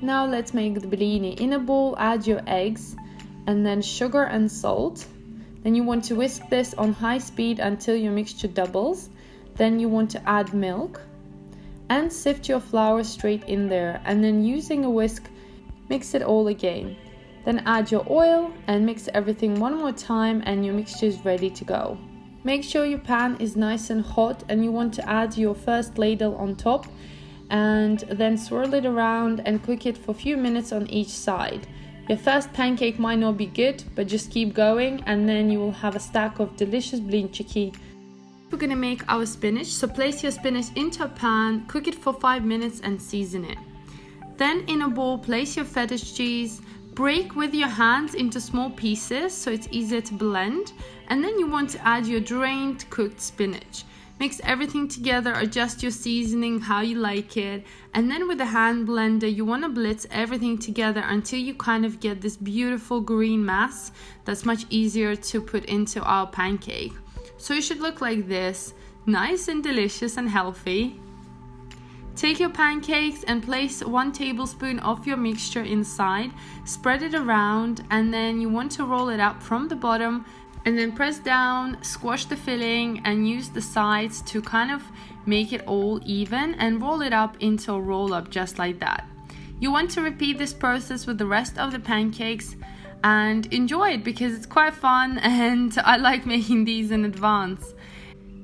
Now let's make the blini. In a bowl, add your eggs and then sugar and salt. Then you want to whisk this on high speed until your mixture doubles. Then you want to add milk and sift your flour straight in there, and then using a whisk, mix it all again. Then add your oil and mix everything one more time and your mixture is ready to go. Make sure your pan is nice and hot and you want to add your first ladle on top and then swirl it around and cook it for a few minutes on each side. Your first pancake might not be good, but just keep going and then you will have a stack of delicious blinchiki. We're gonna make our spinach, so place your spinach into a pan, cook it for 5 minutes and season it. Then in a bowl, place your feta cheese, break with your hands into small pieces so it's easier to blend, and then you want to add your drained cooked spinach. Mix everything together, adjust your seasoning how you like it, and then with a hand blender you want to blitz everything together until you kind of get this beautiful green mass that's much easier to put into our pancake. So it should look like this, nice and delicious and healthy. Take your pancakes and place 1 tablespoon of your mixture inside, spread it around, and then you want to roll it up from the bottom and then press down, squash the filling and use the sides to kind of make it all even and roll it up into a roll up just like that. You want to repeat this process with the rest of the pancakes and enjoy it because it's quite fun and I like making these in advance.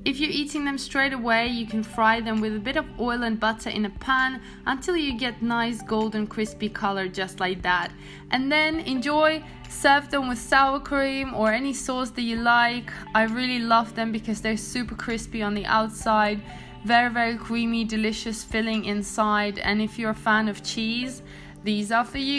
If you're eating them straight away, you can fry them with a bit of oil and butter in a pan until you get nice golden crispy color just like that. And then enjoy, serve them with sour cream or any sauce that you like. I really love them because they're super crispy on the outside, very creamy, delicious filling inside. And if you're a fan of cheese, these are for you.